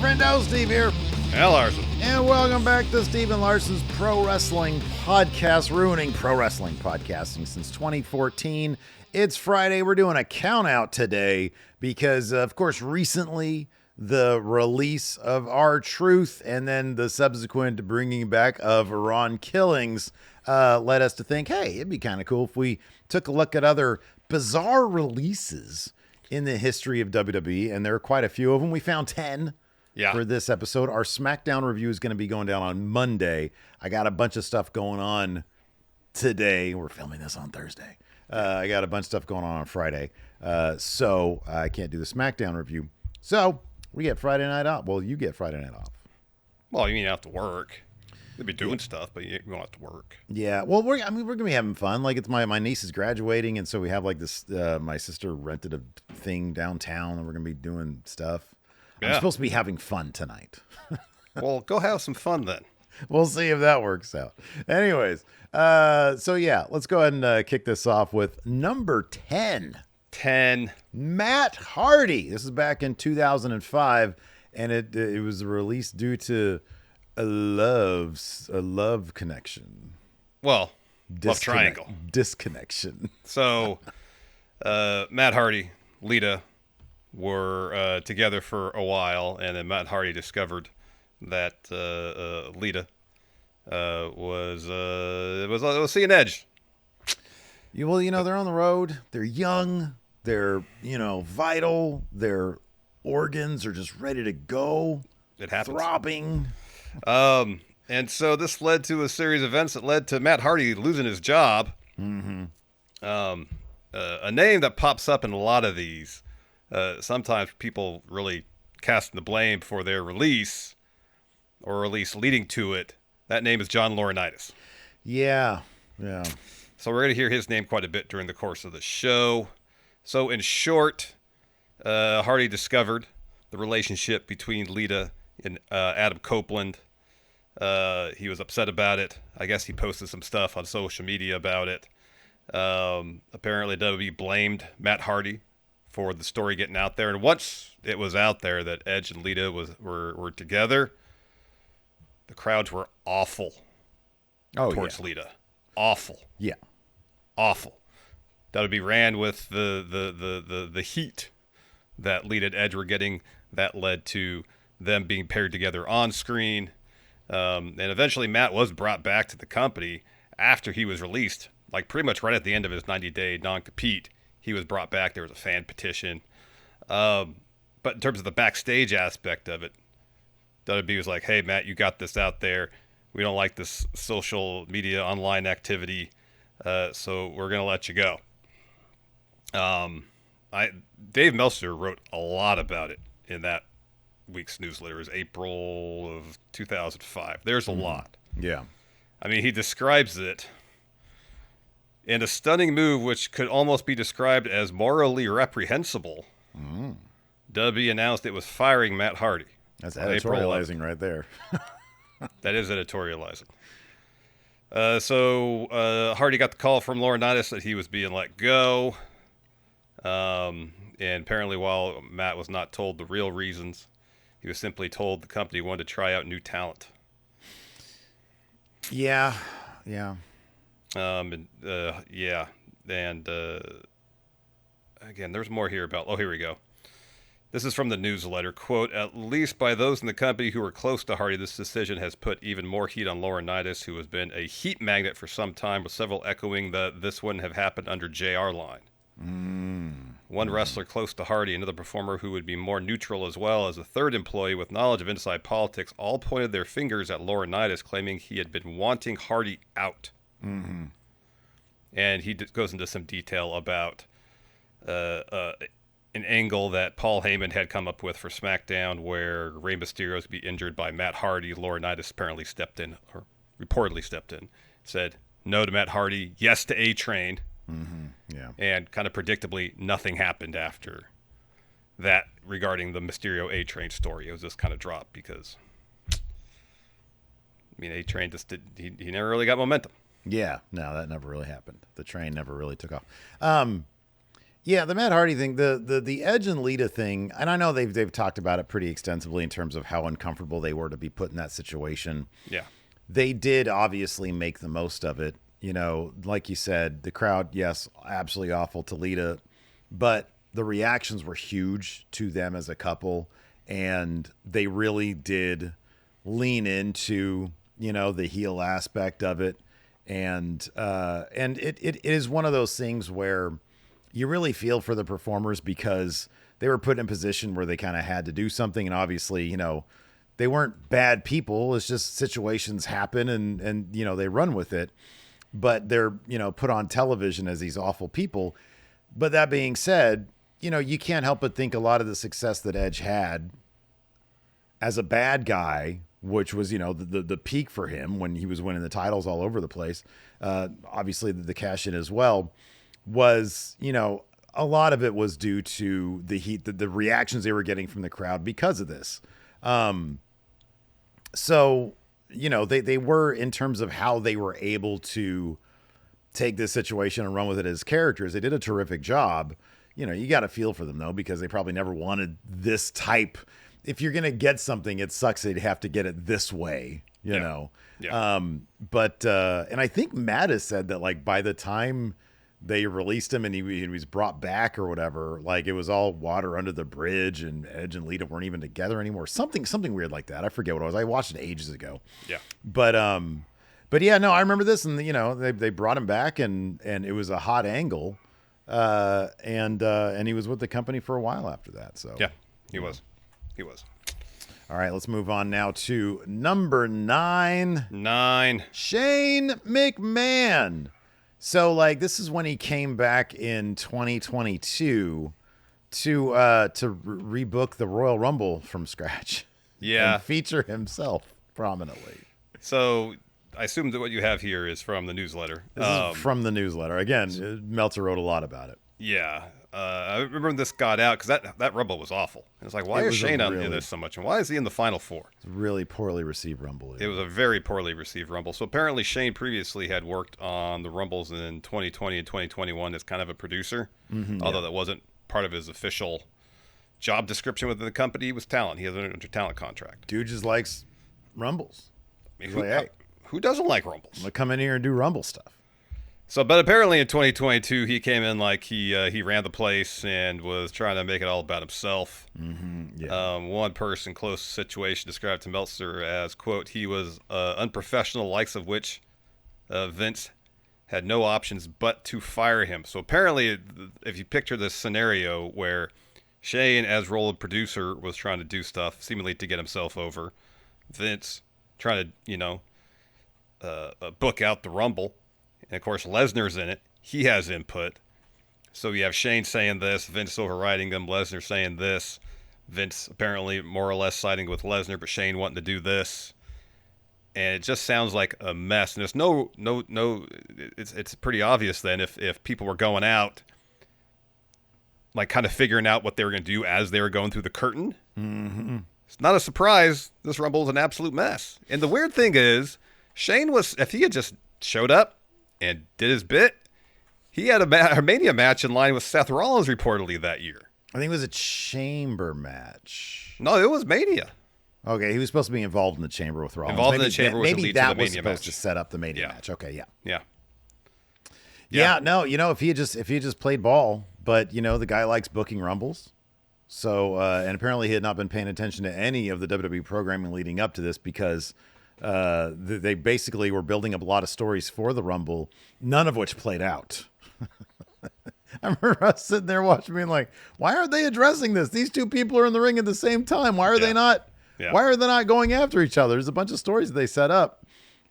Friendo, Steve here. And Larson. And welcome back to Steve and Larson's Pro Wrestling Podcast, ruining pro wrestling podcasting since 2014. It's Friday. We're doing a count out today because, of course, recently the release of R-Truth and then the subsequent bringing back of Ron Killings led us to think, hey, it'd be kind of cool if we took a look at other bizarre releases in the history of WWE, and there are quite a few of them. We found 10 for this episode. Our SmackDown review is going to be going down on Monday. I got a bunch of stuff going on today. We're filming this on Thursday. I got a bunch of stuff going on Friday, so I can't do the SmackDown review. So we get Friday night off. Well, you get Friday night off. Well, you mean you have to work. You'll be doing stuff, but you don't have to work. Yeah, well, we're gonna be having fun. Like, it's my niece is graduating, and so we have like this. My sister rented a thing downtown, and we're gonna be doing stuff. Yeah. I'm supposed to be having fun tonight. Well, go have some fun then. We'll see if that works out. Anyways, so yeah, let's go ahead and kick this off with number 10. 10. Matt Hardy. This is back in 2005, and it was released due to a love connection. Well, love triangle. Disconnection. So, Matt Hardy, Lita were together for a while, and then Matt Hardy discovered that Lita was seeing Edge. Well, they're on the road. They're young. They're, vital. Their organs are just ready to go. It happens. Throbbing. And so this led to a series of events that led to Matt Hardy losing his job. Mm-hmm. A name that pops up in a lot of these. Sometimes people really casting the blame for their release, or at least leading to it. That name is John Lauronitis. Yeah. So we're going to hear his name quite a bit during the course of the show. So in short, Hardy discovered the relationship between Lita and Adam Copeland. He was upset about it. I guess he posted some stuff on social media about it. Apparently WWE blamed Matt Hardy for the story getting out there. And once it was out there that Edge and Lita were together, the crowds were awful towards Lita. Awful. Yeah. Awful. WWE ran with the heat that Lita and Edge were getting. That led to them being paired together on screen. And eventually Matt was brought back to the company after he was released, like pretty much right at the end of his 90-day non-compete. He was brought back. There was a fan petition. But in terms of the backstage aspect of it, WWE was like, hey, Matt, you got this out there. We don't like this social media online activity, so we're going to let you go. Dave Meltzer wrote a lot about it in that week's newsletter. It was April of 2005. There's a lot. Yeah. I mean, he describes it in a stunning move which could almost be described as morally reprehensible. WWE announced it was firing Matt Hardy. That's editorializing right there. That is editorializing. So Hardy got the call from Lauronitis that he was being let go. And apparently while Matt was not told the real reasons, he was simply told the company wanted to try out new talent. Yeah. And again, there's more here about... Oh, here we go. This is from the newsletter. Quote, at least by those in the company who were close to Hardy, this decision has put even more heat on Lauronitis, who has been a heat magnet for some time, with several echoing that this wouldn't have happened under JR line. One wrestler close to Hardy, another performer who would be more neutral, as well as a third employee with knowledge of inside politics, all pointed their fingers at Lauronitis, claiming he had been wanting Hardy out. And he goes into some detail about an angle that Paul Heyman had come up with for SmackDown, where Rey Mysterio was to be injured by Matt Hardy. Lauronitis apparently stepped in, or reportedly stepped in, said no to Matt Hardy, yes to A-Train. Yeah. And kind of predictably, nothing happened after that regarding the Mysterio A-Train story. It was just kind of dropped because, I mean, A-Train just he never really got momentum. Yeah, no, that never really happened. The train never really took off. Yeah, the Matt Hardy thing, the Edge and Lita thing, and I know they've talked about it pretty extensively in terms of how uncomfortable they were to be put in that situation. Yeah. They did obviously make the most of it. You know, like you said, the crowd, yes, absolutely awful to Lita, but the reactions were huge to them as a couple, and they really did lean into, you know, the heel aspect of it. And it is one of those things where you really feel for the performers because they were put in a position where they kind of had to do something. And obviously, you know, they weren't bad people. It's just situations happen and, you know, they run with it, but they're, you know, put on television as these awful people. But that being said, you know, you can't help but think a lot of the success that Edge had as a bad guy, which was, you know, the peak for him when he was winning the titles all over the place. Obviously the cash in as well, was, you know, a lot of it was due to the heat, the reactions they were getting from the crowd because of this. So, you know, they were, in terms of how they were able to take this situation and run with it as characters, they did a terrific job. You know, you got to feel for them though, because they probably never wanted this type. If you're going to get something, it sucks that you have to get it this way, you know? Yeah. And I think Matt has said that, like, by the time they released him and he was brought back or whatever, like, it was all water under the bridge and Edge and Lita weren't even together anymore. Something weird like that. I forget what it was. I watched it ages ago. Yeah. But yeah, no, I remember this, and, you know, they brought him back and it was a hot angle. And he was with the company for a while after that. So yeah, he was. He was. All right, let's move on now to number 9. Shane McMahon. So, like, this is when he came back in 2022 to rebook the Royal Rumble from scratch. Yeah. And feature himself prominently. So, I assume that what you have here is from the newsletter. This is from the newsletter. Again, Meltzer wrote a lot about it. Yeah. I remember when this got out, because that Rumble was awful. It's like, why is Shane in this so much? And why is he in the Final Four? It's a really poorly received Rumble. It was a very poorly received Rumble. So apparently Shane previously had worked on the Rumbles in 2020 and 2021 as kind of a producer, although that wasn't part of his official job description within the company. He was talent. He has a talent contract. Dude just likes Rumbles. I mean, who doesn't like Rumbles? I'm going to come in here and do Rumble stuff. So, but apparently in 2022, he came in like he ran the place and was trying to make it all about himself. Yeah. One person close to the situation described to Meltzer as, quote, he was unprofessional, likes of which Vince had no options but to fire him. So apparently, if you picture this scenario where Shane, as role of producer, was trying to do stuff seemingly to get himself over, Vince trying to, you know, book out the Rumble. And, of course, Lesnar's in it. He has input. So you have Shane saying this, Vince overriding them, Lesnar saying this, Vince apparently more or less siding with Lesnar, but Shane wanting to do this. And it just sounds like a mess. And there's no. It's pretty obvious then if people were going out, like kind of figuring out what they were going to do as they were going through the curtain. It's not a surprise. This Rumble is an absolute mess. And the weird thing is, Shane was, if he had just showed up and did his bit, he had a Mania match in line with Seth Rollins reportedly that year. I think it was a chamber match. No, it was Mania. Okay, he was supposed to be involved in the chamber with Rollins. Involved in the chamber was maybe to lead to that the was Mania supposed match. to set up the Mania match. Okay, Yeah, no, you know, if he had just played ball, but, you know, the guy likes booking Rumbles. So, and apparently he had not been paying attention to any of the WWE programming leading up to this because they basically were building up a lot of stories for the Rumble, none of which played out. I remember us sitting there watching, being like, "Why aren't they addressing this? These two people are in the ring at the same time. Why are they not? Yeah. Why are they not going after each other?" There's a bunch of stories that they set up,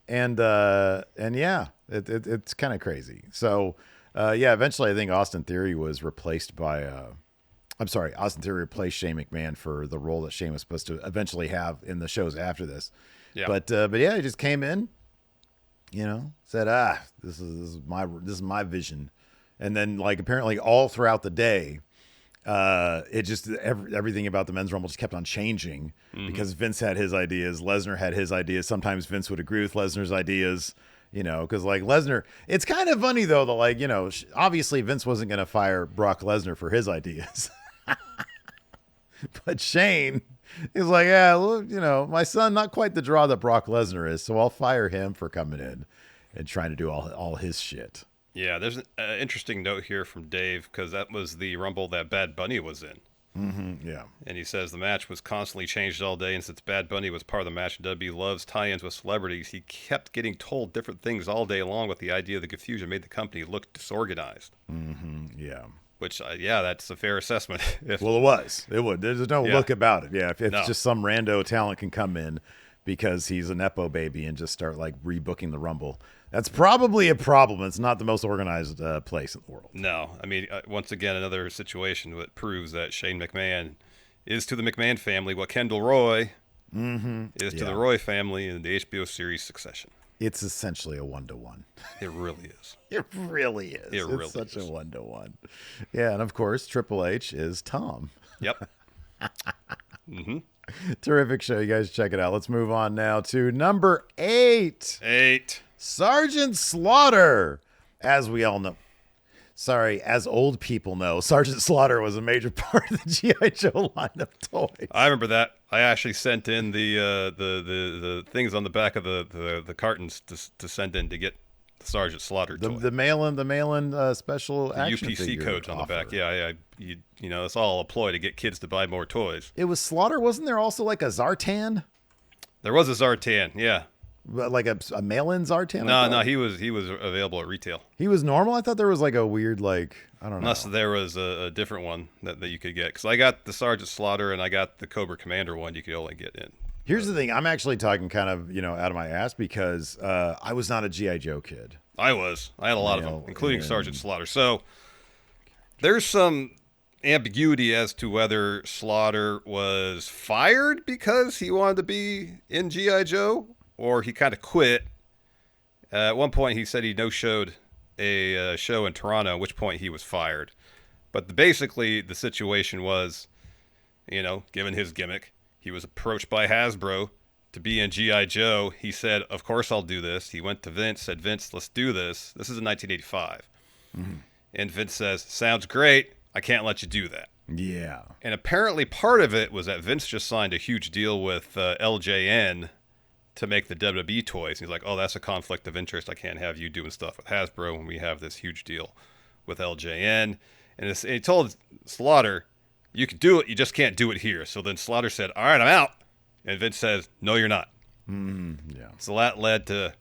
and yeah, it's kind of crazy. So, yeah, eventually I think Austin Theory was replaced by. Austin Theory replaced Shane McMahon for the role that Shane was supposed to eventually have in the shows after this. Yeah. But yeah, he just came in, you know, said, this is my vision. And then, like, apparently all throughout the day, it just, everything about the Men's Rumble just kept on changing because Vince had his ideas. Lesnar had his ideas. Sometimes Vince would agree with Lesnar's ideas. Because like Lesnar, it's kind of funny though that like obviously Vince wasn't going to fire Brock Lesnar for his ideas, but Shane is like, yeah, well, my son not quite the draw that Brock Lesnar is, so I'll fire him for coming in and trying to do all his shit. Yeah, there's an interesting note here from Dave because that was the Rumble that Bad Bunny was in. Mm-hmm, yeah. And he says the match was constantly changed all day, and since Bad Bunny was part of the match and WWE loves tie-ins with celebrities, he kept getting told different things all day long with the idea the confusion made the company look disorganized. Mm-hmm, yeah. Which, that's a fair assessment. Well, it was. It would. There's no look about it. Yeah, if No. just some rando talent can come in because he's a Nepo baby and just start like rebooking the Rumble, that's probably a problem. It's not the most organized place in the world. No, I mean, once again, another situation that proves that Shane McMahon is to the McMahon family what Kendall Roy is to the Roy family in the HBO series Succession. It's essentially a 1-to-1. It really is. It really is. It's such a 1-to-1. Yeah, and of course, Triple H is Tom. Yep. Mm-hmm. Terrific show. You guys check it out. Let's move on now to number 8. 8. Sergeant Slaughter. As we all know. Sorry, as old people know, Sergeant Slaughter was a major part of the G.I. Joe line of toys. I remember that. I actually sent in the things on the back of the cartons to send in to get the Sergeant Slaughter toy. The mail-in special the action UPC figure codes on the offer. back. Yeah. It's all a ploy to get kids to buy more toys. It was Slaughter. Wasn't there also like a Zartan? There was a Zartan, yeah. Like a mail-in Zartan? No, he was available at retail. He was normal? I thought there was like a weird, I don't know. Unless there was a different one that you could get. Because I got the Sergeant Slaughter and I got the Cobra Commander one you could only get in. Here's the thing. I'm actually talking kind of, out of my ass because I was not a G.I. Joe kid. I had a lot of them, including Sergeant Slaughter. So there's some ambiguity as to whether Slaughter was fired because he wanted to be in G.I. Joe or he kind of quit. At one point, he said he no-showed a show in Toronto, at which point he was fired. But basically, the situation was, given his gimmick, he was approached by Hasbro to be in G.I. Joe. He said, of course I'll do this. He went to Vince, said, Vince, let's do this. This is in 1985. Mm-hmm. And Vince says, sounds great. I can't let you do that. Yeah. And apparently part of it was that Vince just signed a huge deal with LJN to make the WWE toys. He's like, oh, that's a conflict of interest. I can't have you doing stuff with Hasbro when we have this huge deal with LJN. And he told Slaughter, you can do it, you just can't do it here. So then Slaughter said, all right, I'm out. And Vince says, no, you're not. Yeah. So that led to,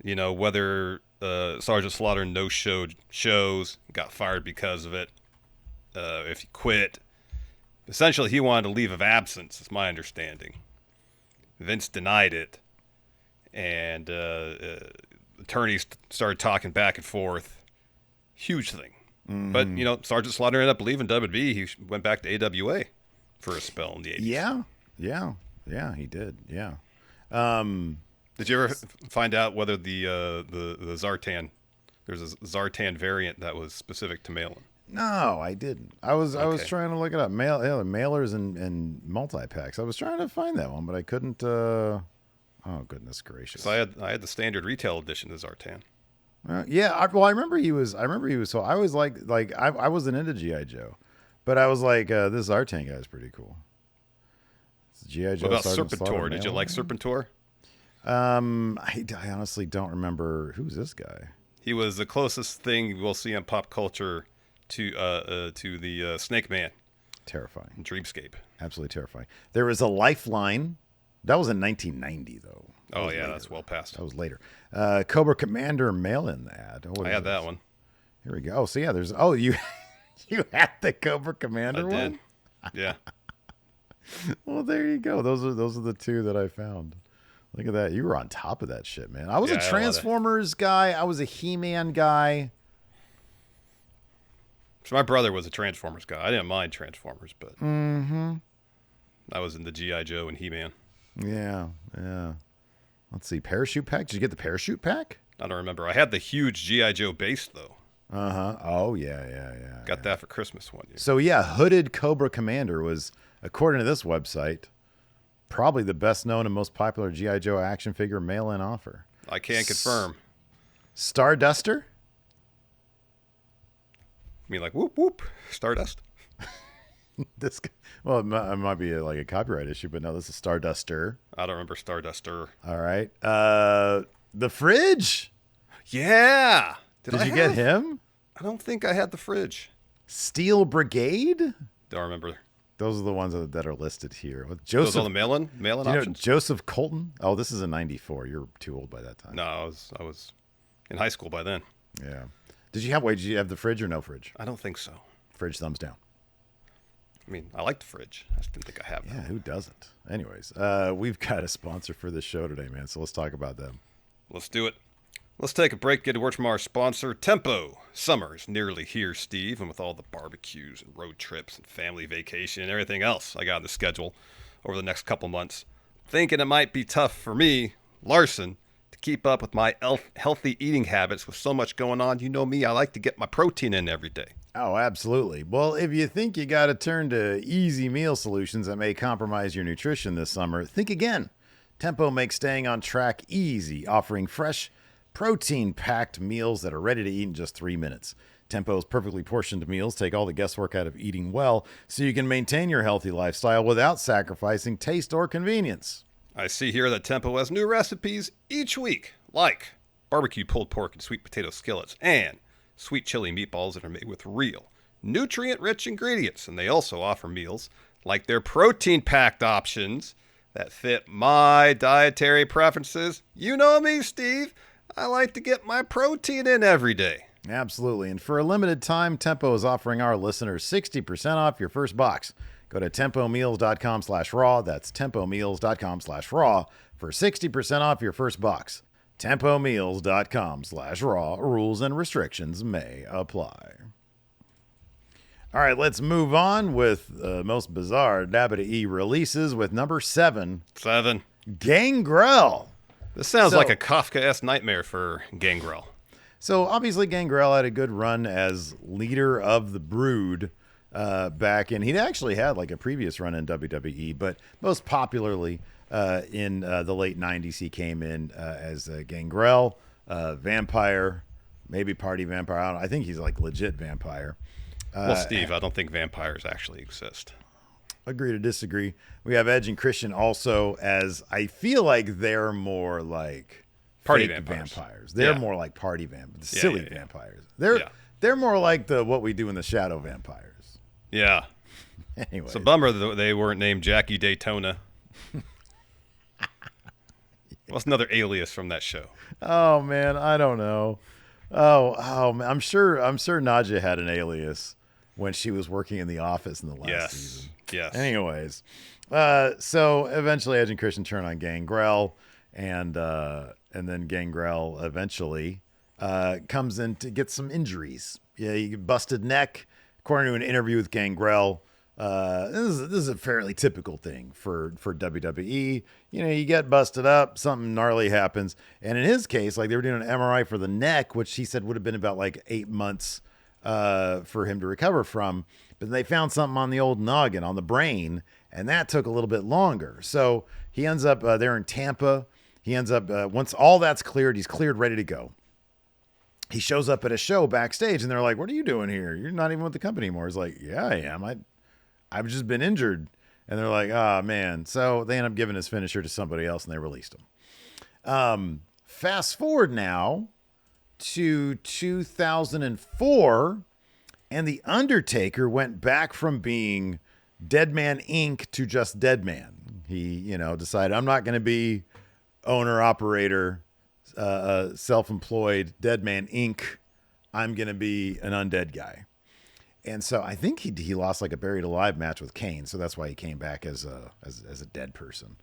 whether Sergeant Slaughter no-showed shows, got fired because of it, if he quit. Essentially, he wanted a leave of absence, is my understanding. Vince denied it, and attorneys started talking back and forth. Huge thing. Mm-hmm. But, Sergeant Slaughter ended up leaving WWE. He went back to AWA for a spell in the 80s. Yeah, he did. Yeah. Did you ever find out whether the Zartan, there's a Zartan variant that was specific to mail-in? No, I didn't. I was trying to look it up. Mailers and multi-packs. I was trying to find that one, but I couldn't. Oh, goodness gracious! So I had the standard retail edition of Zartan. I remember he was. So I was like I wasn't into GI Joe, but I was like, this Zartan guy is pretty cool. GI Joe. What about Serpentor? Did you like Serpentor? I honestly don't remember who's this guy. He was the closest thing we'll see in pop culture to the Snake Man. Terrifying. Dreamscape. Absolutely terrifying. There was a Lifeline. That was in 1990, though. Oh, yeah, that's well past. That was later. Cobra Commander mail-in ad. I had that one. Here we go. Oh, so yeah, there's... Oh, you had the Cobra Commander one? I did. Yeah. Well, there you go. Those are the two that I found. Look at that. You were on top of that shit, man. I was a Transformers guy. I was a He-Man guy. So my brother was a Transformers guy. I didn't mind Transformers, but I was in the G.I. Joe and He-Man. Yeah. Let's see. Parachute pack? Did you get the parachute pack? I don't remember. I had the huge G.I. Joe base, though. Oh, yeah. Got that for Christmas one year. So, yeah, Hooded Cobra Commander was, according to this website, probably the best known and most popular G.I. Joe action figure mail-in offer. I can confirm. Starduster? I mean, like, whoop, whoop, Stardust. This, well, it might be like a copyright issue, but no, this is Starduster. I don't remember Starduster. All right. The Fridge? Yeah. Did you get him? I don't think I had the Fridge. Steel Brigade? Don't remember. Those are the ones that are listed here. With Those Joseph, are the mail-in options? Joseph Colton? Oh, this is a 94. You're too old by that time. No, I was in high school by then. Yeah. Did you have the Fridge or no Fridge? I don't think so. Fridge, thumbs down. I mean, I like the Fridge. I just didn't think I have that. Yeah, who doesn't? Anyways, we've got a sponsor for this show today, man. So let's talk about them. Let's do it. Let's take a break, get to word from our sponsor, Tempo. Summer is nearly here, Steve, and with all the barbecues and road trips and family vacation and everything else I got on the schedule over the next couple months, thinking it might be tough for me, Larson, to keep up with my healthy eating habits with so much going on. You know me, I like to get my protein in every day. Oh, absolutely. Well, if you think you got to turn to easy meal solutions that may compromise your nutrition this summer, think again. Tempo makes staying on track easy, offering fresh, protein-packed meals that are ready to eat in just 3 minutes. Tempo's perfectly portioned meals take all the guesswork out of eating well, so you can maintain your healthy lifestyle without sacrificing taste or convenience. I see here that Tempo has new recipes each week, like barbecue pulled pork and sweet potato skillets, and sweet chili meatballs that are made with real, nutrient-rich ingredients. And they also offer meals like their protein-packed options that fit my dietary preferences. You know me, Steve. I like to get my protein in every day. Absolutely. And for a limited time, Tempo is offering our listeners 60% off your first box. Go to tempomeals.com/raw. That's tempomeals.com/raw for 60% off your first box. tempomeals.com/raw. Rules and restrictions may apply. All right, let's move on with the most bizarre WWE releases with number 7. 7. Gangrell. This sounds like a Kafka-esque nightmare for Gangrell. So obviously Gangrell had a good run as leader of the Brood back in. He'd actually had like a previous run in WWE, but most popularly in the late 90s, he came in as Gangrell, vampire, maybe party vampire. I think he's like legit vampire. Well, Steve, I don't think vampires actually exist. Agree to disagree. We have Edge and Christian also, as I feel like they're more like party fake vampires. They're more like party vampires, silly vampires. They're more like what we do in the Shadow Vampires. Yeah. Anyway, it's a bummer that they weren't named Jackie Daytona. What's another alias from that show? Oh man, I don't know. Oh man, I'm sure Nadja had an alias when she was working in the office in the last season. Yes. Anyways, so eventually Edge and Christian turn on Gangrell, and then Gangrell eventually comes in to get some injuries. Yeah, he busted neck. According to an interview with Gangrell, this is a fairly typical thing for WWE. You know, you get busted up, something gnarly happens, and in his case, like they were doing an MRI for the neck, which he said would have been about like 8 months for him to recover from. But they found something on the old noggin, on the brain, and that took a little bit longer. So he ends up there in Tampa. He ends up, once all that's cleared, he's cleared, ready to go. He shows up at a show backstage, and they're like, "What are you doing here? You're not even with the company anymore." He's like, "Yeah, I am. I've just been injured." And they're like, "Ah, man." So they end up giving his finisher to somebody else, and they released him. Fast forward now to 2004, and The Undertaker went back from being Dead Man Inc. to just Dead Man. He, decided, I'm not going to be owner, operator, self-employed, Dead Man Inc. I'm going to be an undead guy. And so I think he lost like a buried alive match with Kane. So that's why he came back as a dead person.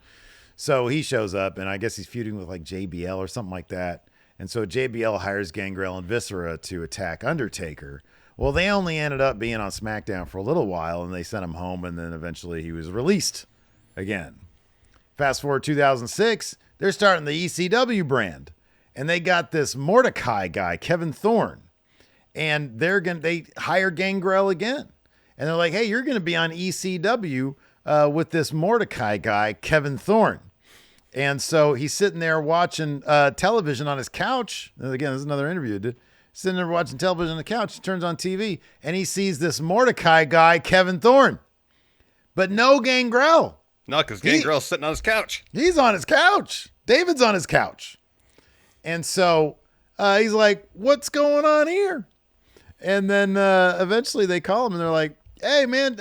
So he shows up, and I guess he's feuding with like JBL or something like that. And so JBL hires Gangrel and Viscera to attack Undertaker. Well, they only ended up being on SmackDown for a little while, and they sent him home, and then eventually he was released again. Fast forward 2006, they're starting the ECW brand, and they got this Mordecai guy, Kevin Thorne, and they hire Gangrel again, and they're like, "Hey, you're going to be on ECW with this Mordecai guy, Kevin Thorne." And so he's sitting there watching television on his couch. And again, this is another interview, dude. Sitting there watching television on the couch. He turns on TV, and he sees this Mordecai guy, Kevin Thorne. But no Gangrell. No, because Gangrel's sitting on his couch. He's on his couch. David's on his couch. And so he's like, what's going on here? And then eventually they call him, and they're like, hey, man,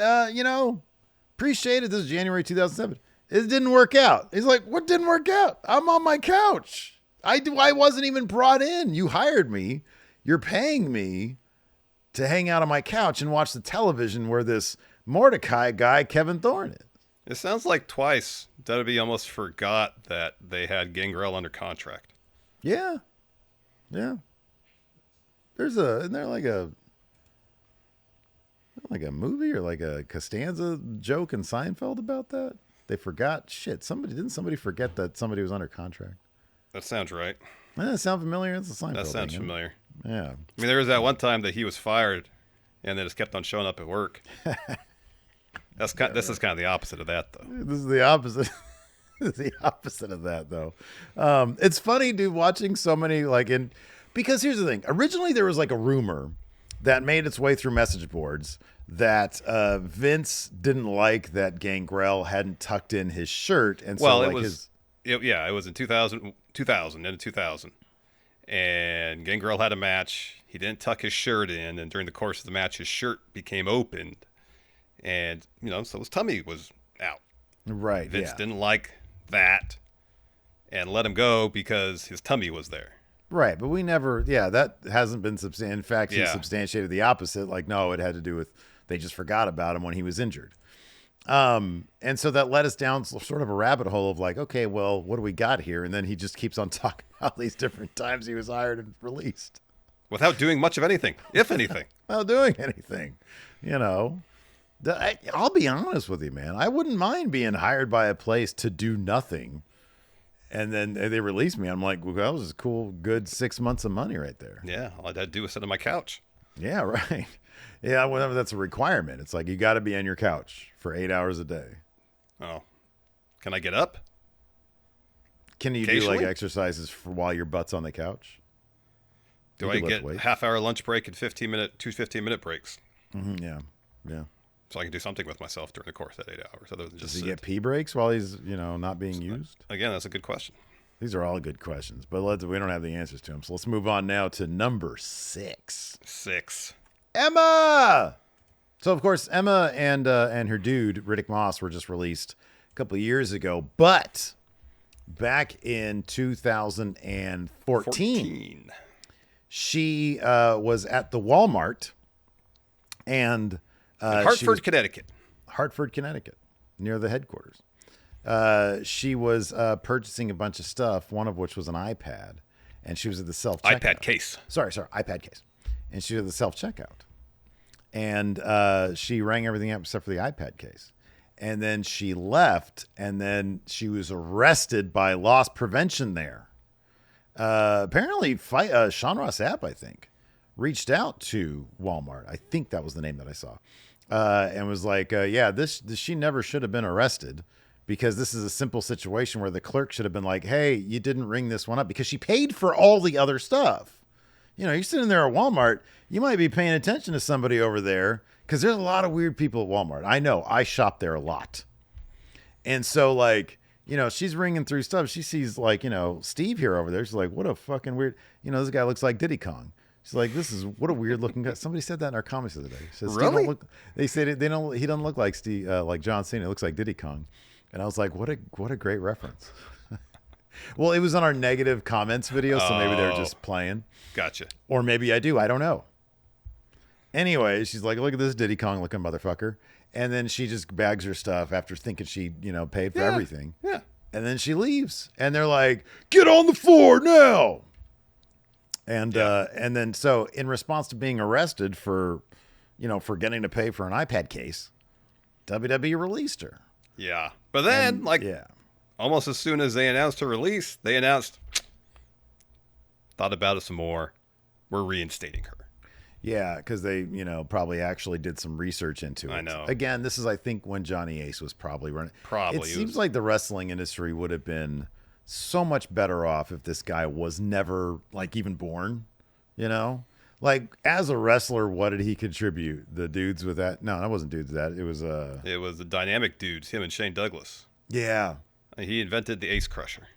appreciate it. This is January 2007. It didn't work out. He's like, what didn't work out? I'm on my couch. I wasn't even brought in. You hired me. You're paying me to hang out on my couch and watch the television where this Mordecai guy, Kevin Thorne, is. It sounds like twice WWE almost forgot that they had Gangrel under contract. Yeah. Yeah. Isn't there like a movie or like a Costanza joke in Seinfeld about that? They forgot. Shit. Didn't somebody forget that somebody was under contract? That sounds right. Doesn't that sound familiar? It's a Seinfeld That sounds thing, familiar. Yeah. I mean, there was that one time that he was fired and they just kept on showing up at work. This is kind of the opposite of that, though. This is the opposite. This is the opposite of that, though. It's funny, dude, watching so many, because here's the thing. Originally, there was like a rumor that made its way through message boards that Vince didn't like that Gangrel hadn't tucked in his shirt. And so, it was in 2000. And Gangrel had a match. He didn't tuck his shirt in, and during the course of the match, his shirt became opened. And, so his tummy was out. Right, Vince didn't like that and let him go because his tummy was there. Right, but we never, that hasn't been substantiated. In fact, he substantiated the opposite. Like, no, it had to do with, they just forgot about him when he was injured. And so that led us down sort of a rabbit hole of like, okay, well, what do we got here? And then he just keeps on talking about these different times he was hired and released. Without doing much of anything, if anything. Without doing anything, I'll be honest with you, man. I wouldn't mind being hired by a place to do nothing. And then they released me. I'm like, well, that was a cool, good 6 months of money right there. Yeah, all I had to do was sit on my couch. Yeah, right. Yeah, whenever that's a requirement. It's like you got to be on your couch for 8 hours a day. Oh, can I get up? Can you do like exercises while your butt's on the couch? Do I get half-hour lunch break and 15-minute breaks? Mm-hmm, yeah. So I can do something with myself during the course of that 8 hours, other than just Does he sit. get pee breaks while he's not being used? Again, that's a good question. These are all good questions, but we don't have the answers to them. So let's move on now to number 6. Emma. So of course Emma and her dude Riddick Moss were just released a couple of years ago, but back in 2014, she was at the Walmart and Hartford, Connecticut, near the headquarters. She was purchasing a bunch of stuff, one of which was an iPad, and she was at the self-checkout. iPad case. Sorry, iPad case. And she was at the self-checkout. And she rang everything up except for the iPad case. And then she left, and then she was arrested by loss prevention there. Apparently, Sean Ross Sapp, I think, reached out to Walmart. I think that was the name that I saw. And was like, she never should have been arrested because this is a simple situation where the clerk should have been like, hey, you didn't ring this one up because she paid for all the other stuff. You're sitting there at Walmart, you might be paying attention to somebody over there because there's a lot of weird people at Walmart. I know, I shop there a lot. And so she's ringing through stuff. She sees Steve here over there. She's like, what a fucking weird, this guy looks like Diddy Kong. She's like, what a weird looking guy. Somebody said that in our comments the other day. Says, really? They said he doesn't look like Steve, like John Cena. He looks like Diddy Kong. And I was like, what a great reference. Well, it was on our negative comments video, so maybe they're just playing. Gotcha. Or maybe I do. I don't know. Anyway, she's like, look at this Diddy Kong looking motherfucker. And then she just bags her stuff after thinking she, paid for everything. Yeah. And then she leaves. And they're like, get on the floor now. And then so in response to being arrested for forgetting to pay for an iPad case, WWE released her. Yeah. But then, almost as soon as they announced her release, they announced, thought about it some more. We're reinstating her. Yeah, because they, probably actually did some research into it. I know. Again, this is, I think, when Johnny Ace was probably running. Probably. It seems like the wrestling industry would have been so much better off if this guy was never like even born, you know? Like as a wrestler, what did he contribute? The dudes with that? No, that wasn't dudes with that. It was the dynamic dudes, him and Shane Douglas. Yeah. He invented the Ace Crusher.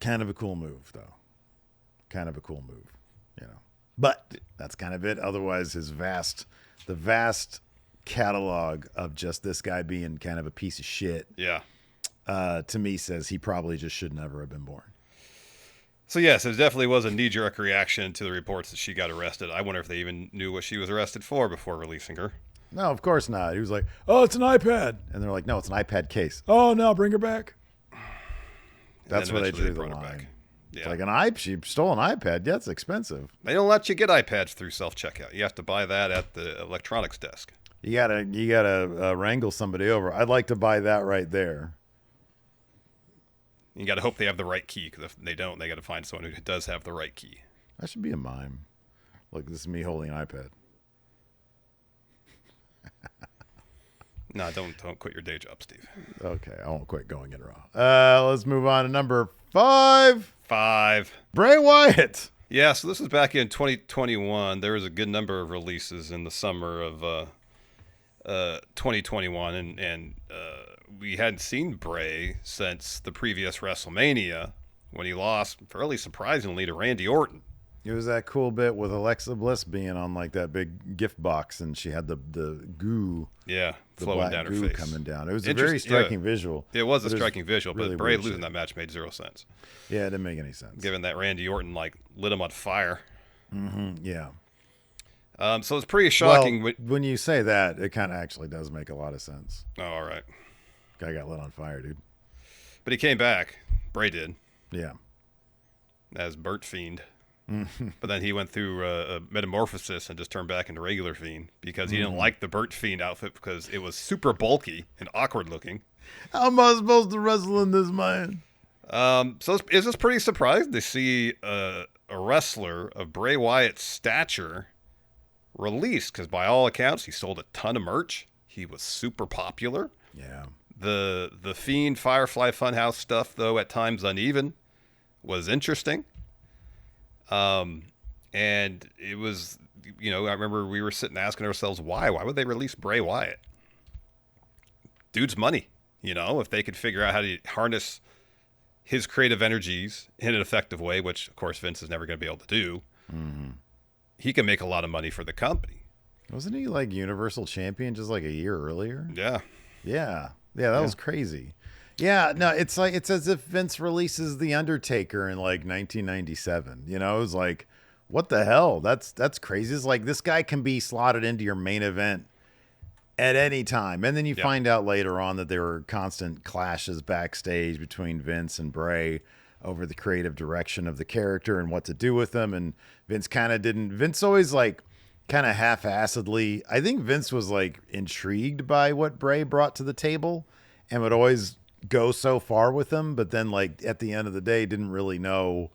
Kind of a cool move, though. Kind of a cool move, you know. But that's kind of it. Otherwise, the vast catalog of just this guy being kind of a piece of shit, yeah, to me says he probably just should never have been born. So yes, it definitely was a knee-jerk reaction to the reports that she got arrested. I wonder if they even knew what she was arrested for before releasing her. No, of course not. He was like, "Oh, it's an iPad," and they're like, "No, it's an iPad case." "Oh no, bring her back." That's where they drew the line. Yeah. It's like she stole an iPad. Yeah, it's expensive. They don't let you get iPads through self-checkout. You have to buy that at the electronics desk. You gotta wrangle somebody over. I'd like to buy that right there. You got to hope they have the right key, because if they don't, they got to find someone who does have the right key. That should be a mime. Look, this is me holding an iPad. No, don't quit your day job, Steve. Okay, I won't quit going in Raw. Let's move on to number 5. 5. Bray Wyatt. Yeah, so this was back in 2021. There was a good number of releases in the summer of 2021, and we hadn't seen Bray since the previous WrestleMania when he lost fairly surprisingly to Randy Orton. It was that cool bit with Alexa Bliss being on like that big gift box, and she had the goo. Yeah, the flowing black down her goo face. coming down. It was a very striking visual. It was a striking visual, really but Bray weird losing shit. that match made zero sense. Yeah, it didn't make any sense. Given that Randy Orton like lit him on fire. Mm-hmm, yeah. So it's pretty shocking. Well, when you say that, it kind of actually does make a lot of sense. Oh, all right. Guy got lit on fire, dude. But he came back. Bray did. Yeah. As Burt Fiend. But then he went through a metamorphosis and just turned back into regular Fiend because he didn't like the Burt Fiend outfit because it was super bulky and awkward looking. How am I supposed to wrestle in this, man? So is this pretty surprised to see a wrestler of Bray Wyatt's stature released? Because by all accounts, he sold a ton of merch. He was super popular. Yeah. The Fiend Firefly Funhouse stuff, though, at times uneven, was interesting. And it was, I remember we were sitting asking ourselves, why would they release Bray Wyatt? Dude's money, if they could figure out how to harness his creative energies in an effective way, which of course Vince is never going to be able to do. Mm-hmm. He can make a lot of money for the company. Wasn't he like Universal Champion just like a year earlier? Yeah. Yeah. Yeah. That was crazy. Yeah, no, it's as if Vince releases The Undertaker in like 1997. It was like, what the hell? That's crazy. It's like this guy can be slotted into your main event at any time. And then you find out later on that there were constant clashes backstage between Vince and Bray over the creative direction of the character and what to do with them. And Vince always like kind of half-assedly, I think Vince was like intrigued by what Bray brought to the table and would always go so far with them, but then like at the end of the day didn't really know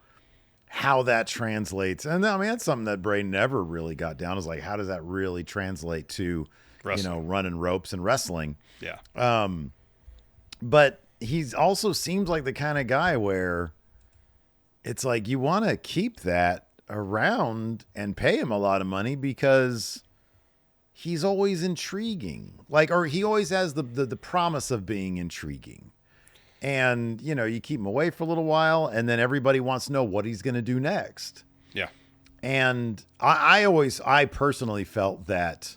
how that translates. And I mean, that's something that Bray never really got down, is like, how does that really translate to wrestling, running ropes and wrestling? Yeah. But he's also seems like the kind of guy where it's like you want to keep that around and pay him a lot of money because he's always intriguing. Or he always has the promise of being intriguing. And, you keep him away for a little while, and then everybody wants to know what he's going to do next. Yeah. And I personally felt that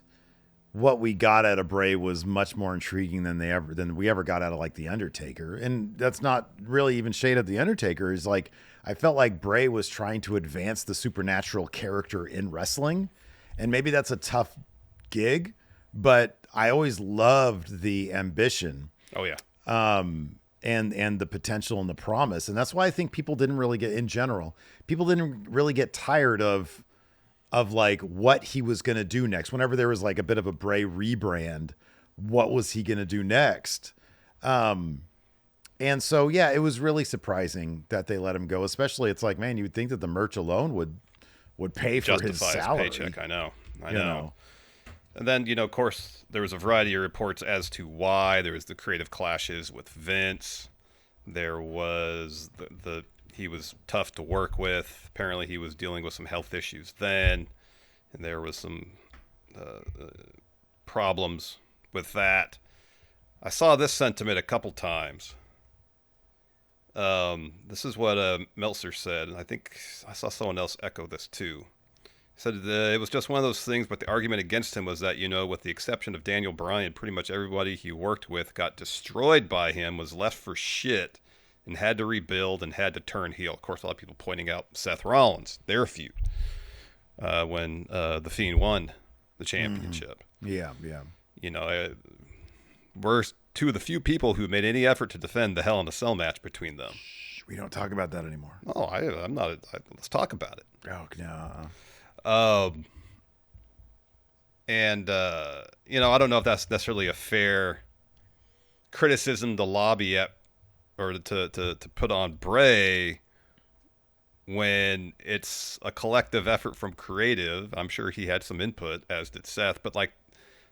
what we got out of Bray was much more intriguing than we ever got out of like The Undertaker. And that's not really even shade of The Undertaker. Is like, I felt like Bray was trying to advance the supernatural character in wrestling. And maybe that's a tough gig, but I always loved the ambition. Oh yeah. And the potential and the promise. And that's why I think people didn't really get tired of like what he was going to do next. Whenever there was like a bit of a Bray rebrand, what was he going to do next? And so, yeah, it was really surprising that they let him go, especially it's like, man, you would think that the merch alone would pay for his salary. Paycheck. I know. And then, of course, there was a variety of reports as to why. There was the creative clashes with Vince. There was he was tough to work with. Apparently, he was dealing with some health issues then, and there was some problems with that. I saw this sentiment a couple times. This is what Meltzer said, and I think I saw someone else echo this too. He said it was just one of those things, but the argument against him was that, with the exception of Daniel Bryan, pretty much everybody he worked with got destroyed by him, was left for shit, and had to rebuild and had to turn heel. Of course, a lot of people pointing out Seth Rollins, their feud, when The Fiend won the championship. Yeah. We're two of the few people who made any effort to defend the Hell in a Cell match between them. We don't talk about that anymore. Oh, I'm not. Let's talk about it. Oh, no. I don't know if that's necessarily a fair criticism to lobby at or to put on Bray when it's a collective effort from creative. I'm sure he had some input, as did Seth, but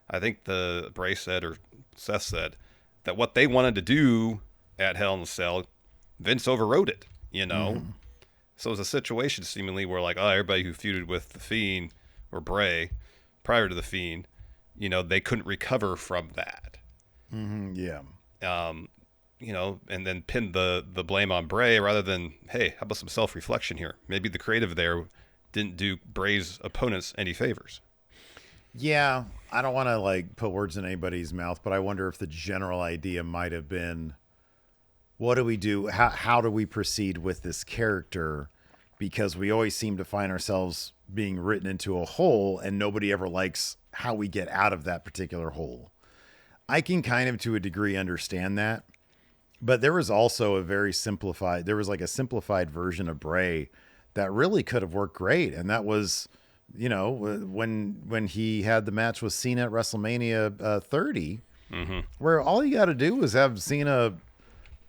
I think Bray said or Seth said that what they wanted to do at Hell in a Cell, Vince overrode it, Mm-hmm. So it was a situation seemingly where everybody who feuded with The Fiend or Bray prior to The Fiend, they couldn't recover from that. Mm-hmm. Yeah. And then pinned the blame on Bray rather than, hey, how about some self-reflection here? Maybe the creative there didn't do Bray's opponents any favors. Yeah, I don't want to put words in anybody's mouth, but I wonder if the general idea might have been, what do we do? How do we proceed with this character? Because we always seem to find ourselves being written into a hole, and nobody ever likes how we get out of that particular hole. I can kind of, to a degree, understand that. But there was also a simplified version of Bray that really could have worked great. And that was, when he had the match with Cena at WrestleMania 30, where all you got to do is have Cena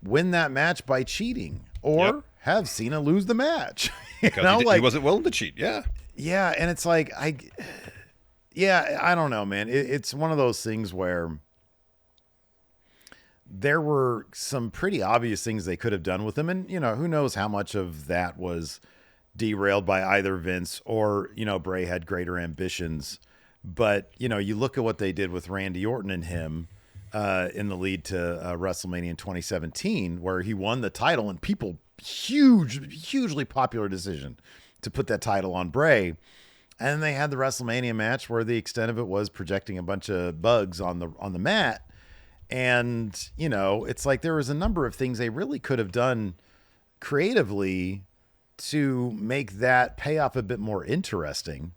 win that match by cheating, or have Cena lose the match. Because he wasn't willing to cheat. Yeah. Yeah. And it's I don't know, man. It's one of those things where there were some pretty obvious things they could have done with him. And, who knows how much of that was derailed by either Vince or, Bray had greater ambitions. But, you look at what they did with Randy Orton and him in the lead to WrestleMania in 2017, where he won the title, and people, hugely popular decision to put that title on Bray. And they had the WrestleMania match where the extent of it was projecting a bunch of bugs on the mat. And, it's there was a number of things they really could have done creatively to make that payoff a bit more interesting.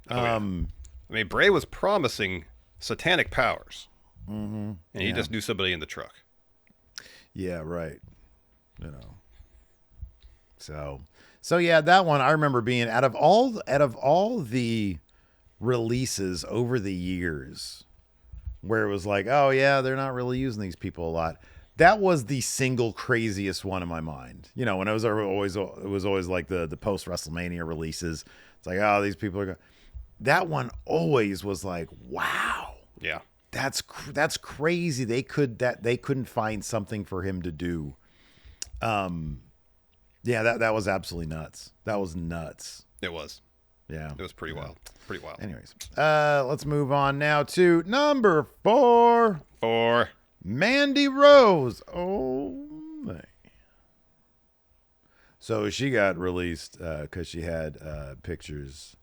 Bray was promising satanic powers, and he just knew somebody in the truck. Yeah, right. So yeah, that one I remember being out of all the releases over the years, where it was oh yeah, they're not really using these people a lot. That was the single craziest one in my mind. When it was always the post WrestleMania releases. It's oh, these people are going. That one always was wow. Yeah. That's crazy. They couldn't find something for him to do. Yeah, that was absolutely nuts. That was nuts. It was. Yeah. It was pretty wild. Pretty wild. Anyways, let's move on now to number 4. Mandy Rose. Oh, my. So she got released because she had pictures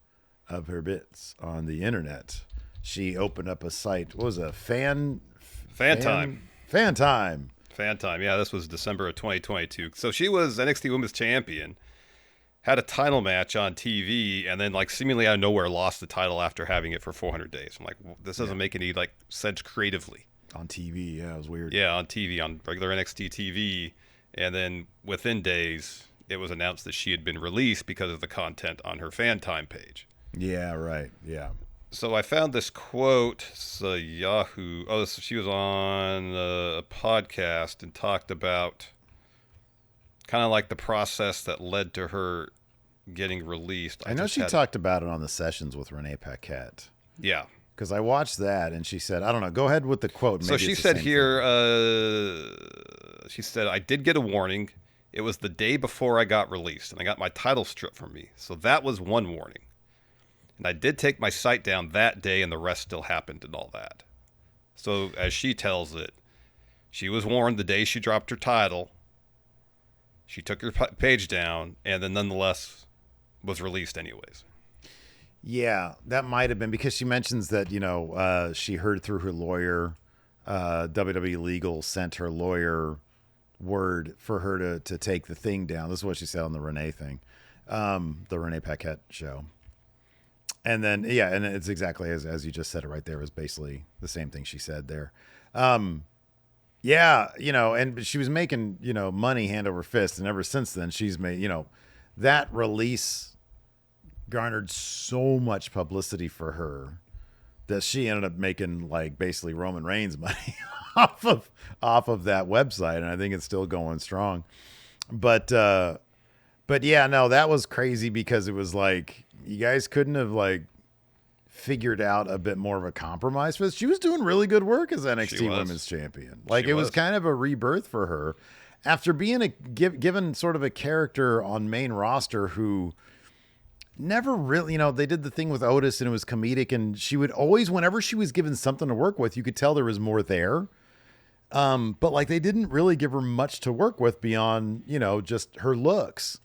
of her bits on the internet. She opened up a site. What was it? Fan Time. Yeah, this was December of 2022. So she was NXT Women's Champion, had a title match on TV, and then seemingly out of nowhere lost the title after having it for 400 days. I'm this doesn't make any sense creatively. On TV, yeah, it was weird. Yeah, on TV, on regular NXT TV. And then within days, it was announced that she had been released because of the content on her Fan Time page. Yeah, right. Yeah. So I found this quote. It's Yahoo. Oh, she was on a podcast and talked about kind of the process that led to her getting released. I know she talked about it on the sessions with Renee Paquette. Yeah. Because I watched that, and she said, I don't know, go ahead with the quote. So she said here, she said, I did get a warning. It was the day before I got released, and I got my title stripped from me. So that was one warning. And I did take my site down that day, and the rest still happened and all that. So as she tells it, she was warned the day she dropped her title. She took her page down, and then nonetheless was released anyways. Yeah, that might have been because she mentions that, she heard through her lawyer, WWE Legal sent her lawyer word for her to take the thing down. This is what she said on the Renee thing, the Renee Paquette show. And then, yeah, and it's exactly as you just said it right there. It was basically the same thing she said there. Yeah, and she was making, money hand over fist. And ever since then, she's made, that release garnered so much publicity for her that she ended up making like basically Roman Reigns money off of that website. And I think it's still going strong. But yeah, no, that was crazy because it was like, you guys couldn't have like figured out a bit more of a compromise for this. She was doing really good work as NXT Women's Champion. Like it was kind of a rebirth for her after being given sort of a character on main roster who never really, they did the thing with Otis and it was comedic, and she would always, whenever she was given something to work with, you could tell there was more there. But like they didn't really give her much to work with beyond, just her looks.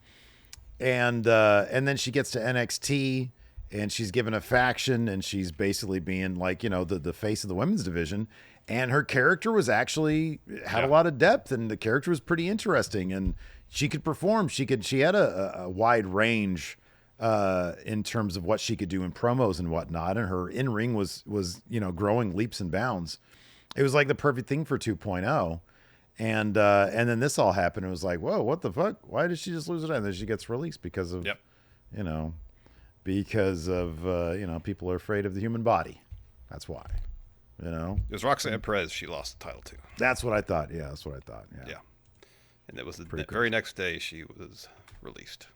And then she gets to NXT and she's given a faction and she's basically being like, the face of the women's division. And her character was actually had a lot of depth, and the character was pretty interesting, and she could perform. She had a wide range in terms of what she could do in promos and whatnot. And her in-ring was growing leaps and bounds. It was like the perfect thing for 2.0. And then this all happened. It was like, whoa, what the fuck? Why did she just lose it? And then she gets released because of, people are afraid of the human body. That's why, It was Roxanne Perez she lost the title to. That's what I thought. Yeah, that's what I thought. Yeah. And it was the very next day she was released.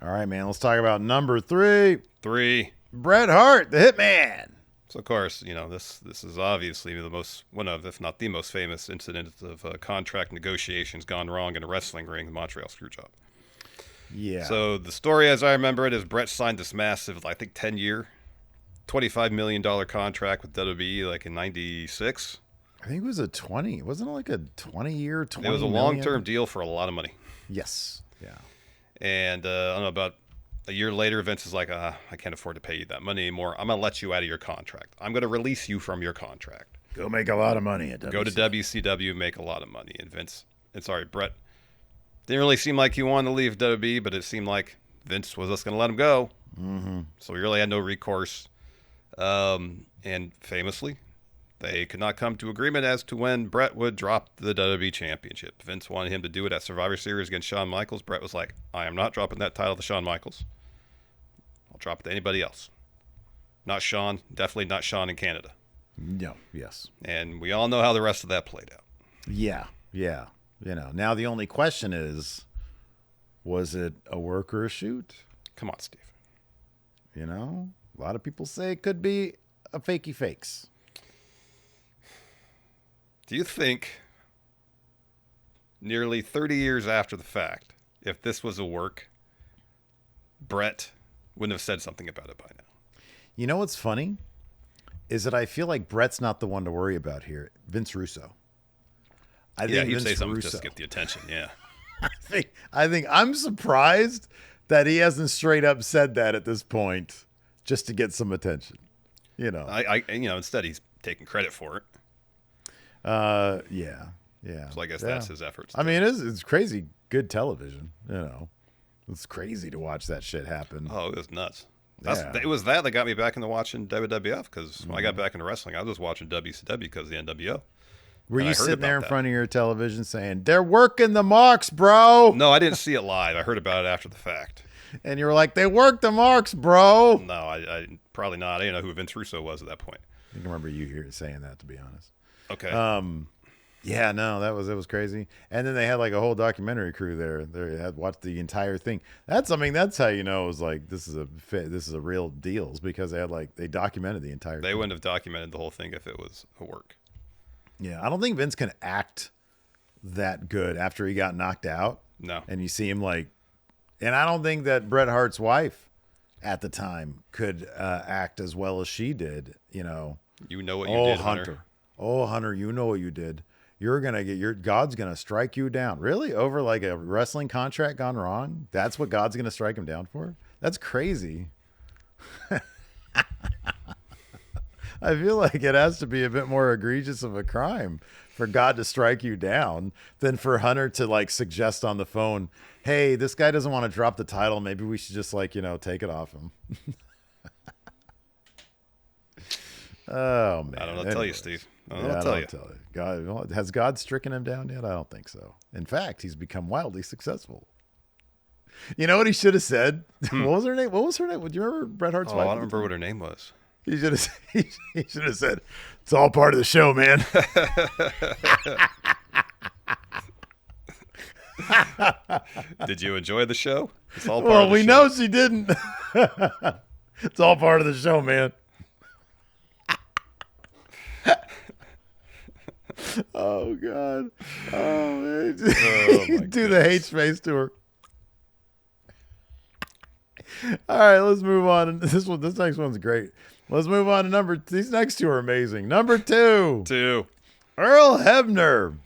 All right, man. Let's talk about number 3. 3. Bret Hart, the Hitman. So, of course, this is obviously one of, if not the most famous incident of contract negotiations gone wrong in a wrestling ring, the Montreal Screwjob. Yeah. So the story, as I remember it, is Bret signed this massive, 10-year, $25 million contract with WWE, in '96. I think it was a 20. Wasn't it like a 20-year, 20 It was a long-term deal for a lot of money. Yes. Yeah. And I don't know, about a year later, Vince is like, I can't afford to pay you that money anymore. I'm going to let you out of your contract. I'm going to release you from your contract. Go make a lot of money at WCW. Go to WCW, make a lot of money. And Bret didn't really seem like he wanted to leave WWE, but it seemed like Vince was just going to let him go. Mm-hmm. So he really had no recourse. And famously, they could not come to agreement as to when Bret would drop the WWE Championship. Vince wanted him to do it at Survivor Series against Shawn Michaels. Bret was like, I am not dropping that title to Shawn Michaels. I'll drop it to anybody else. Not Shawn. Definitely not Shawn in Canada. No. Yes. And we all know how the rest of that played out. Yeah. Yeah. Now the only question is, was it a work or a shoot? Come on, Steve. A lot of people say it could be a fakey fakes. Do you think nearly 30 years after the fact, if this was a work, Bret wouldn't have said something about it by now? You know what's funny? Is that I feel like Bret's not the one to worry about here. Vince Russo. I think he'd say something just to get the attention, yeah. I think I'm surprised that he hasn't straight up said that at this point just to get some attention. Instead he's taking credit for it. Yeah. So I guess that's his efforts. I mean, it's crazy good television, It's crazy to watch that shit happen. Oh, it was nuts. It was that got me back into watching WWF, because when I got back into wrestling, I was watching WCW because of the NWO. Were you sitting there in front of your television saying, they're working the marks, bro? No, I didn't see it live. I heard about it after the fact. And you were like, they worked the marks, bro. No, I probably not. I didn't know who Vince Russo was at that point. I can remember you saying that, to be honest. Okay. Yeah, no, it was crazy. And then they had like a whole documentary crew there. They had watched the entire thing. That's how it was like, this is a real deal, is because they documented the entire thing. They wouldn't have documented the whole thing if it was a work. Yeah, I don't think Vince can act that good after he got knocked out. No. And you see him like, and I don't think that Bret Hart's wife at the time could act as well as she did. You know what you did, Hunter. Oh, Hunter, you know what you did. You're gonna get God's gonna strike you down. Really? Over like a wrestling contract gone wrong? That's what God's gonna strike him down for? That's crazy. I feel like it has to be a bit more egregious of a crime for God to strike you down than for Hunter to like suggest on the phone, hey, this guy doesn't want to drop the title. Maybe we should just like, take it off him. Oh, man. I don't know. I'll tell you, Steve. I'll tell you. God, has God stricken him down yet? I don't think so. In fact, he's become wildly successful. You know what he should have said? What was her name? Do you remember Bret Hart's wife? I don't remember what her name was. He should have said, it's all part of the show, man. Did you enjoy the show? It's all part of the show. Well, we know she didn't. It's all part of the show, man. Oh, God. Oh, man. Do the hate space to her. All right, let's move on. This next one's great. Let's move on to these next two are amazing. Number 2. Earl Hebner.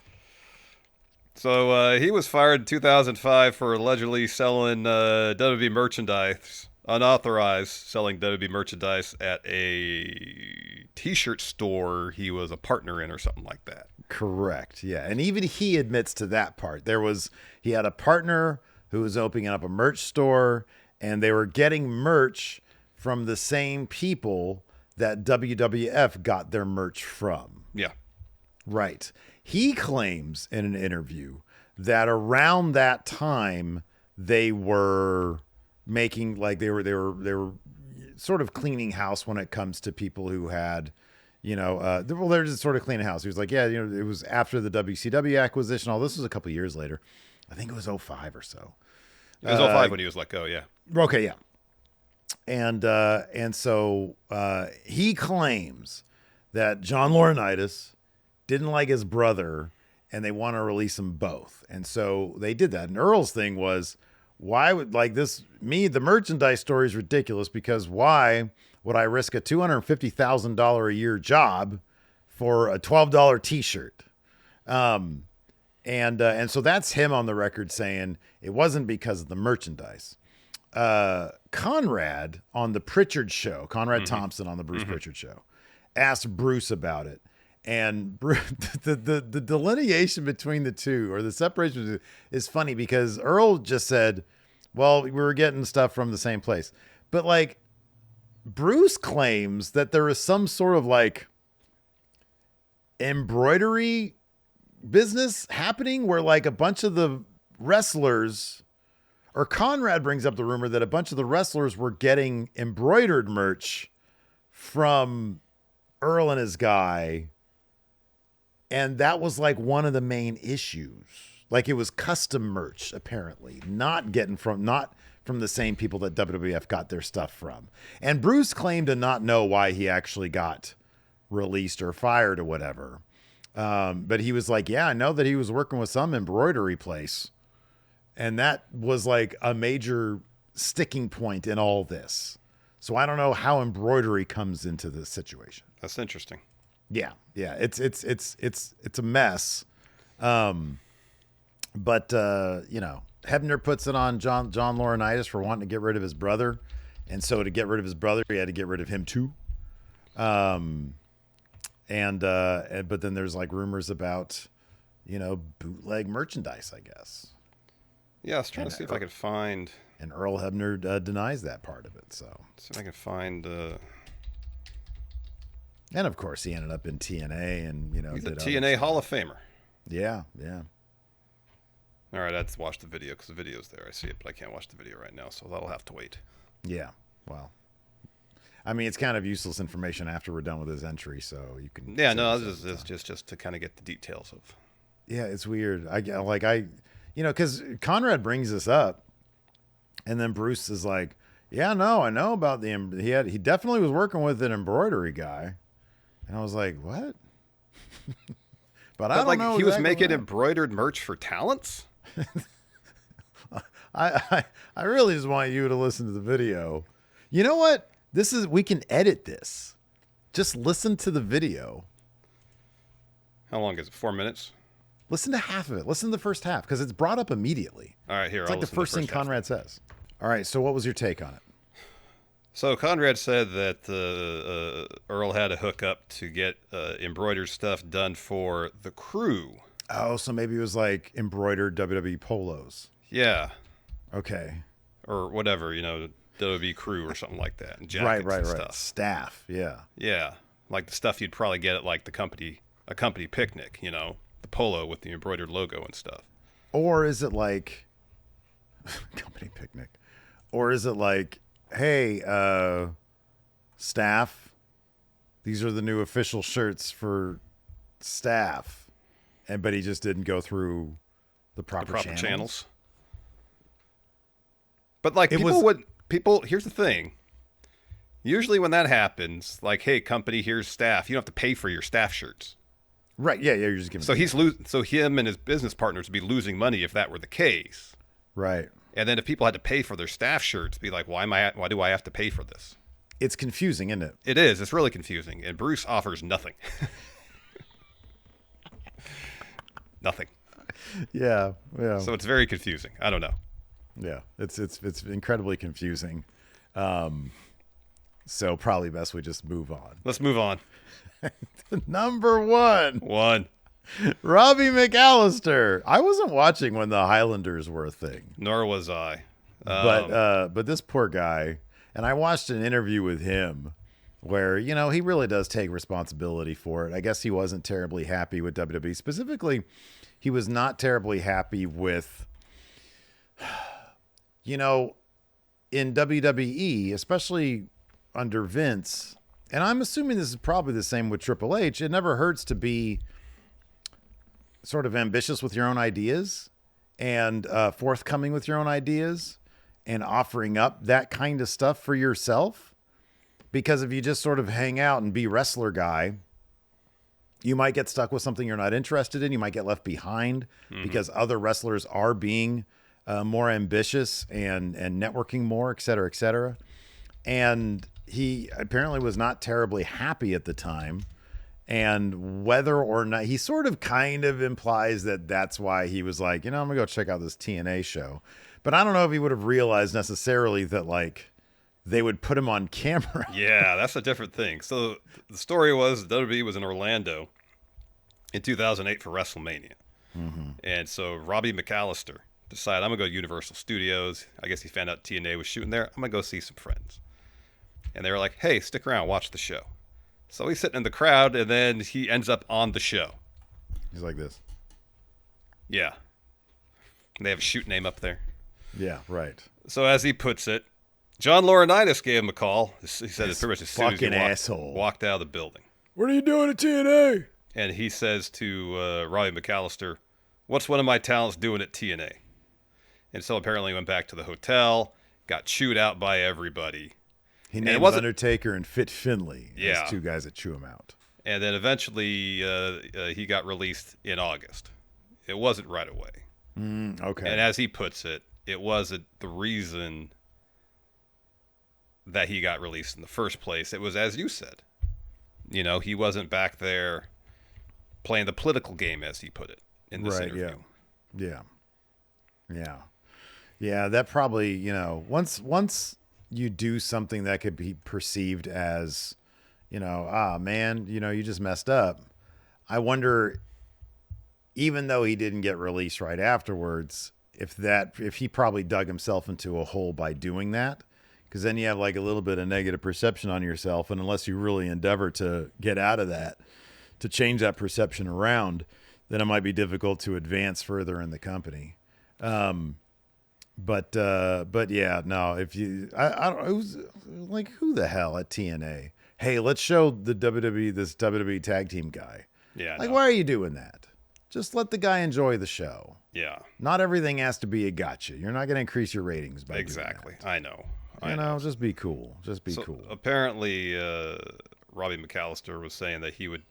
So he was fired in 2005 for allegedly selling WWE merchandise, unauthorized selling WWE merchandise at a T-shirt store he was a partner in or something like that. Correct, yeah. And even he admits to that part. He had a partner who was opening up a merch store, and they were getting merch from the same people that WWF got their merch from. Yeah. Right. He claims in an interview that around that time they were making like they were sort of cleaning house when it comes to people who had, they're just sort of cleaning house. He was like, yeah, it was after the WCW acquisition. All this was a couple years later. I think it was 05 or so. It was 05 when he was let go, yeah. Okay, yeah. And so he claims that John Lauronitis didn't like his brother, and they want to release them both. And so they did that. And Earl's thing was, why would the merchandise story is ridiculous because why would I risk a $250,000 a year job for a $12 t-shirt? And so that's him on the record saying it wasn't because of the merchandise. Conrad on the Pritchard show, Conrad Thompson on the Bruce Pritchard show, asked Bruce about it. And the delineation between the two, or the separation, is funny because Earl just said, well, we were getting stuff from the same place. But like Bruce claims that there is some sort of like embroidery business happening where like a bunch of the wrestlers, or Conrad brings up the rumor that a bunch of the wrestlers were getting embroidered merch from Earl and his guy. And that was like one of the main issues. Like it was custom merch, apparently, not from the same people that WWF got their stuff from. And Bruce claimed to not know why he actually got released or fired or whatever. But he was like, yeah, I know that he was working with some embroidery place. And that was like a major sticking point in all this. So I don't know how embroidery comes into this situation. That's interesting. Yeah. It's a mess. But Hebner puts it on John Lauronitis for wanting to get rid of his brother. And so to get rid of his brother, he had to get rid of him too. But then there's like rumors about, bootleg merchandise, I guess. Yeah, I was trying to see if I could find. And Earl Hebner denies that part of it. So see if I can find. And of course, he ended up in TNA, and he's a TNA Hall of Famer. Yeah. All right, I have to watch the video because the video's there. I see it, but I can't watch the video right now, so that'll have to wait. Yeah, well, I mean, it's kind of useless information after we're done with his entry, so you can. Yeah, no, it's just to kind of get the details of. Yeah, it's weird. Because Conrad brings this up, and then Bruce is like, "Yeah, no, I know about he definitely was working with an embroidery guy," and I was like, "What?" But I don't know. He was making embroidered merch for talents? I really just want you to listen to the video. You know what? We can edit this. Just listen to the video. How long is it? 4 minutes? Listen to half of it. Listen to the first half because it's brought up immediately. All right, here. It's like the first thing Conrad says. All right, so what was your take on it? So Conrad said that Earl had a hookup to get embroidered stuff done for the crew. Oh, so maybe it was like embroidered WWE polos. Yeah. Okay. Or whatever, WWE crew or something like that. And jackets and stuff. Staff, yeah. Yeah. Like the stuff you'd probably get at like a company picnic, the polo with the embroidered logo and stuff. Or is it like company picnic? Or is it like, hey, staff, these are the new official shirts for staff. But he just didn't go through the proper channels. But like here's the thing. Usually when that happens, like, hey, company, here's staff. You don't have to pay for your staff shirts. Right. Yeah. You're just giving. So him and his business partners would be losing money if that were the case. Right. And then if people had to pay for their staff shirts, be like, why do I have to pay for this? It's confusing, isn't it? It is. It's really confusing. And Bruce offers nothing. Nothing. Yeah. So it's very confusing. I don't know. Yeah, it's incredibly confusing. So probably best we just move on. Let's move on. Number one. Robbie McAllister. I wasn't watching when the Highlanders were a thing. Nor was I. But this poor guy, and I watched an interview with him where, he really does take responsibility for it. I guess he wasn't terribly happy with WWE. Specifically, he was not terribly happy with, in WWE, especially under Vince, and I'm assuming this is probably the same with Triple H, it never hurts to be sort of ambitious with your own ideas and forthcoming with your own ideas and offering up that kind of stuff for yourself. Because if you just sort of hang out and be wrestler guy, you might get stuck with something you're not interested in. You might get left behind because other wrestlers are being more ambitious and networking more, et cetera, et cetera. And he apparently was not terribly happy at the time. And whether or not, he sort of kind of implies that that's why he was like, I'm going to go check out this TNA show. But I don't know if he would have realized necessarily that, like, they would put him on camera. Yeah, that's a different thing. So the story was WWE was in Orlando in 2008 for WrestleMania. And so Robbie McAllister decided, I'm going to go to Universal Studios. I guess he found out TNA was shooting there. I'm going to go see some friends. And they were like, hey, stick around, watch the show. So he's sitting in the crowd, and then he ends up on the show. He's like this. Yeah. And they have a shoot name up there. Yeah, right. So as he puts it, John Lauronitis gave him a call. He said it pretty much as soon as he walked out of the building. What are you doing at TNA? And he says to Robbie McAllister, what's one of my talents doing at TNA? And so apparently he went back to the hotel, got chewed out by everybody. He named Undertaker and Fit Finley as two guys that chew him out. And then eventually he got released in August. It wasn't right away. Okay. And as he puts it, it wasn't the reason that he got released in the first place. It was, as you said, he wasn't back there playing the political game, as he put it in this interview. Yeah, that probably, once you do something that could be perceived as, man, you just messed up. I wonder, even though he didn't get released right afterwards, if he probably dug himself into a hole by doing that, because then you have like a little bit of negative perception on yourself. And unless you really endeavor to get out of that, to change that perception around, then it might be difficult to advance further in the company. But yeah, no, if you, I don't, it was like, who the hell at TNA? Hey, let's show the this WWE tag team guy. Yeah. Like, why are you doing that? Just let the guy enjoy the show. Yeah. Not everything has to be a gotcha. You're not going to increase your ratings by exactly. doing that. I know. Just be cool. Just be cool. Apparently, Robbie McAllister was saying that he would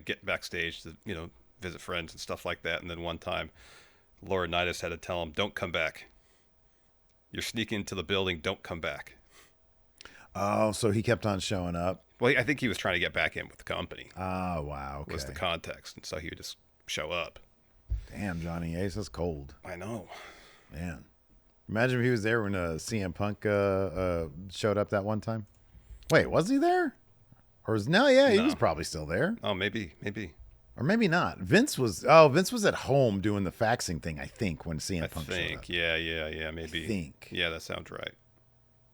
get backstage to, visit friends and stuff like that. And then one time, Lauronitis had to tell him, "Don't come back. You're sneaking into the building. Don't come back." Oh, so he kept on showing up. Well, I think he was trying to get back in with the company. Oh, wow. Okay. Was the context, and so he would just show up. Damn, Johnny Ace, that's cold. I know. Man. Imagine if he was there when CM Punk showed up that one time. Wait, was he there? Or was he was probably still there. Oh, maybe. Or maybe not. Vince was at home doing the faxing thing, I think, when CM Punk showed up. Yeah, maybe. I think. Yeah, that sounds right.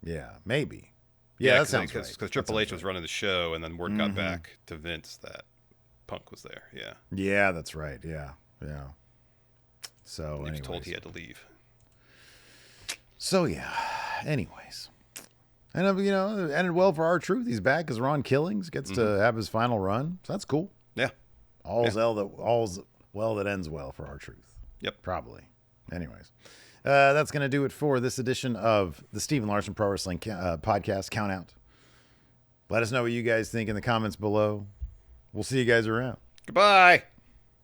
Yeah, maybe. Yeah, that sounds right. Because Triple H was running the show, and then word got back to Vince that Punk was there. Yeah. Yeah, that's right. Yeah. So he was told he had to leave. So yeah. Anyways, and it ended well for R-Truth. He's back because Ron Killings gets to have his final run. So that's cool. Yeah. All's well that ends well for R-Truth. Yep. Probably. Anyways. That's going to do it for this edition of the Stephen Larson Pro Wrestling Podcast Countout. Let us know what you guys think in the comments below. We'll see you guys around. Goodbye.